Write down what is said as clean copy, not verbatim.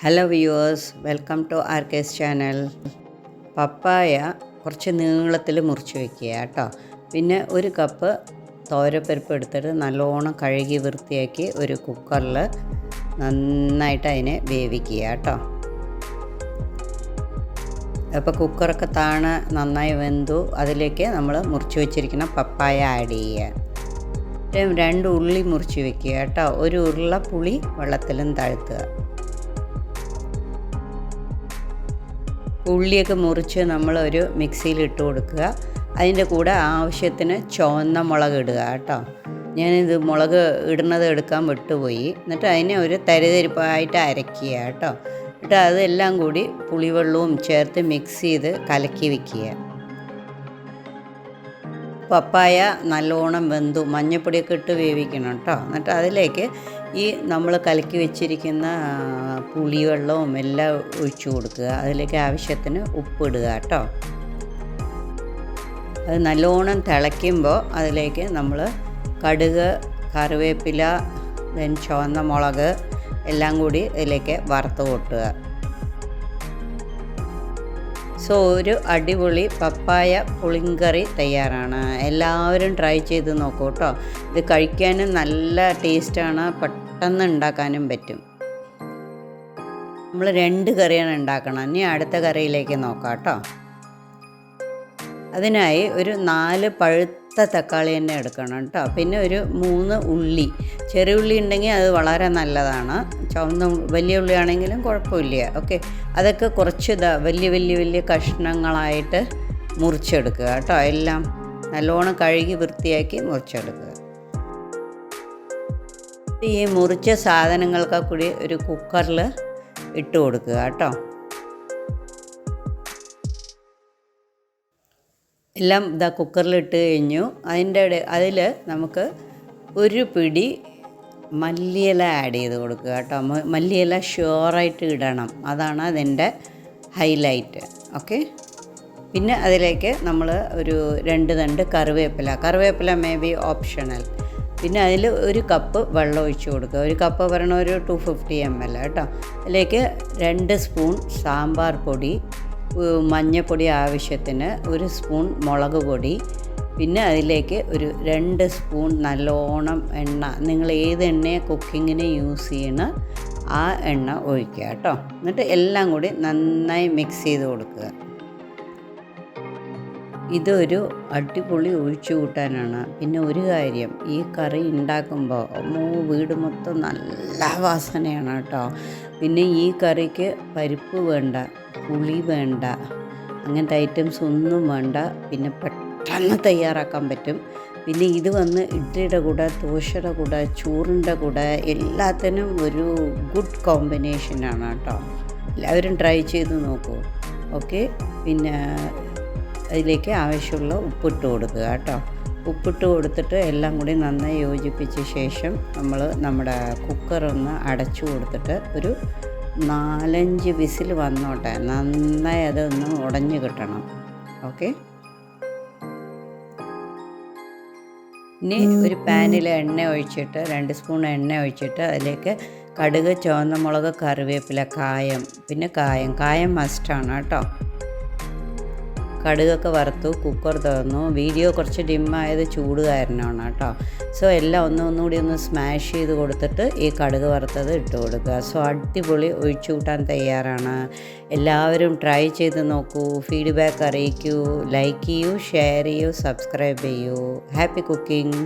Hello viewers, welcome to Arkes channel. പപ്പായ കുറച്ച് നീളത്തിൽ മുറിച്ച് വയ്ക്കുക കേട്ടോ. പിന്നെ ഒരു കപ്പ് തോരപ്പരിപ്പ് എടുത്തിട്ട് നല്ലോണം കഴുകി വൃത്തിയാക്കി ഒരു കുക്കറിൽ നന്നായിട്ട് അതിനെ വേവിക്കുക കേട്ടോ. അപ്പോൾ കുക്കറൊക്കെ താണ നന്നായി വെന്തു. അതിലേക്ക് നമ്മൾ മുറിച്ച് വെച്ചിരിക്കുന്ന പപ്പായ ആഡ് ചെയ്യുക. 2 ഉള്ളി മുറിച്ച് വയ്ക്കുക കേട്ടോ. ഒരു ഉരുള പുളി വെള്ളത്തിലും താഴ്ത്തുക. ഉള്ളിയൊക്കെ മുറിച്ച് നമ്മളൊരു മിക്സിയിൽ ഇട്ട് കൊടുക്കുക. അതിൻ്റെ കൂടെ ആവശ്യത്തിന് ചുവന്ന മുളക് ഇടുക കേട്ടോ. ഞാനിത് മുളക് ഇടുന്നത് എടുക്കാൻ വിട്ടുപോയി. എന്നിട്ട് അതിനെ ഒരു തരിതരിപ്പായിട്ട് അരയ്ക്കുക കേട്ടോ. എന്നിട്ട് അതെല്ലാം കൂടി പുളിവെള്ളവും ചേർത്ത് മിക്സ് ചെയ്ത് കലക്കി വയ്ക്കുക. പപ്പായ നല്ലോണം വെന്തു. മഞ്ഞൾപ്പൊടിയൊക്കെ ഇട്ട് വേവിക്കണം കേട്ടോ. എന്നിട്ട് അതിലേക്ക് ഈ നമ്മൾ കലക്കി വെച്ചിരിക്കുന്ന പുളിവെള്ളവും എല്ലാം ഒഴിച്ചു കൊടുക്കുക. അതിലേക്ക് ആവശ്യത്തിന് ഉപ്പിടുക കേട്ടോ. അത് നല്ലോണം തിളയ്ക്കുമ്പോൾ അതിലേക്ക് നമ്മൾ കടുക്, കറിവേപ്പില, ചുവന്ന മുളക് എല്ലാം കൂടി ഇതിലേക്ക് വറുത്ത് കൊട്ടുക. ഒരു അടിപൊളി പപ്പായ പുളിങ്കറി തയ്യാറാണ്. എല്ലാവരും ട്രൈ ചെയ്ത് നോക്കൂ കേട്ടോ. ഇത് കഴിക്കാനും നല്ല ടേസ്റ്റാണ്, പെട്ടെന്ന് ഉണ്ടാക്കാനും പറ്റും. നമ്മൾ 2 കറിയാണ് ഉണ്ടാക്കണം. ഇനി അടുത്ത കറിയിലേക്ക് നോക്കാം കേട്ടോ. അതിനായി ഒരു 4 പഴുത്ത തക്കാളി തന്നെ എടുക്കണം കേട്ടോ. പിന്നെ ഒരു 3 ഉള്ളി, ചെറിയ ഉള്ളി ഉണ്ടെങ്കിൽ അത് വളരെ നല്ലതാണ്. ചുവന്ന വലിയ ഉള്ളി ആണെങ്കിലും കുഴപ്പമില്ല. ഓക്കെ, അതൊക്കെ കുറച്ച് വലിയ കഷ്ണങ്ങളായിട്ട് മുറിച്ചെടുക്കുക കേട്ടോ. എല്ലാം നല്ലോണം കഴുകി വൃത്തിയാക്കി മുറിച്ചെടുക്കുക. ഈ മുറിച്ച സാധനങ്ങൾക്ക് കൂടി ഒരു കുക്കറിൽ ഇട്ട് കൊടുക്കുക കേട്ടോ. എല്ലാം കുക്കറിൽ ഇട്ട് കഴിഞ്ഞു. അതിൽ നമുക്ക് ഒരു പിടി മല്ലിയില ആഡ് ചെയ്ത് കൊടുക്കുക കേട്ടോ. മല്ലിയില ഷ്യൂറായിട്ട് ഇടണം, അതാണ് അതിൻ്റെ ഹൈലൈറ്റ്. ഓക്കെ, പിന്നെ അതിലേക്ക് നമ്മൾ ഒരു 2 തണ്ട് കറിവേപ്പില മേ ബി ഓപ്ഷണൽ. പിന്നെ അതിൽ ഒരു കപ്പ് വെള്ളം ഒഴിച്ച് കൊടുക്കുക. ഒരു കപ്പ് പറയണ ഒരു 250 ml കേട്ടോ. അതിലേക്ക് 2 സ്പൂൺ സാമ്പാർ പൊടി, മഞ്ഞൾപ്പൊടി ആവശ്യത്തിന്, 1 സ്പൂൺ മുളക് പൊടി, പിന്നെ അതിലേക്ക് ഒരു 2 സ്പൂൺ നല്ലോണം എണ്ണ. നിങ്ങൾ ഏത് എണ്ണയാണ് കുക്കിങ്ങിന് യൂസ് ചെയ്യണ ആ എണ്ണ ഒഴിക്കുക കേട്ടോ. എന്നിട്ട് എല്ലാം കൂടി നന്നായി മിക്സ് ചെയ്ത് കൊടുക്കുക. ഇതൊരു അടിപൊളി ഒഴിച്ചു കൂട്ടാനാണ്. പിന്നെ ഒരു കാര്യം, ഈ കറി ഉണ്ടാക്കുമ്പോൾ വീട് മൊത്തം നല്ല വാസനയാണ് കേട്ടോ. പിന്നെ ഈ കറിക്ക് പരിപ്പ് വേണ്ട, പുളി വേണ്ട, അങ്ങനത്തെ ഐറ്റംസ് ഒന്നും വേണ്ട. പിന്നെ പെട്ടെന്ന് തയ്യാറാക്കാൻ പറ്റും. പിന്നെ ഇത് വന്ന് ഇഡ്ഡലിയുടെ കൂടെ, ദോശയുടെ കൂടെ, ചോറിൻ്റെ കൂടെ എല്ലാത്തിനും ഒരു ഗുഡ് കോമ്പിനേഷനാണ് കേട്ടോ. എല്ലാവരും ട്രൈ ചെയ്ത് നോക്കൂ. ഓക്കെ, പിന്നെ അതിലേക്ക് ആവശ്യമുള്ള ഉപ്പിട്ട് കൊടുക്കുക കേട്ടോ. ഉപ്പിട്ട് കൊടുത്തിട്ട് എല്ലാം കൂടി നന്നായി യോജിപ്പിച്ച ശേഷം നമ്മൾ നമ്മുടെ കുക്കറൊന്ന് അടച്ചു കൊടുത്തിട്ട് ഒരു 4-5 വിസിൽ വന്നോട്ടെ. നന്നായി അതൊന്ന് ഉടഞ്ഞ് കിട്ടണം. ഓക്കെ, ഇനി ഒരു പാനിൽ എണ്ണ ഒഴിച്ചിട്ട് 2 സ്പൂൺ എണ്ണ ഒഴിച്ചിട്ട് അതിലേക്ക് കടുക്, ചുവന്ന മുളക്, കറിവേപ്പില, കായം മസ്റ്റാണ് കേട്ടോ. കടുകൊക്കെ വറുത്തു, കുക്കർ തുറന്നു. വീഡിയോ കുറച്ച് ഡിമ്മായത് ചൂട് കാരണമാണ് കേട്ടോ. എല്ലാം ഒന്നുകൂടി ഒന്ന് സ്മാഷ് ചെയ്ത് കൊടുത്തിട്ട് ഈ കടുക് വറുത്തത് ഇട്ട് കൊടുക്കുക. അടിപൊളി ഒഴിച്ചു കൂട്ടാൻ തയ്യാറാണ്. എല്ലാവരും ട്രൈ ചെയ്ത് നോക്കൂ. ഫീഡ്ബാക്ക് അറിയിക്കൂ, ലൈക്ക് ചെയ്യൂ, ഷെയർ ചെയ്യൂ, സബ്സ്ക്രൈബ് ചെയ്യൂ. Happy cooking.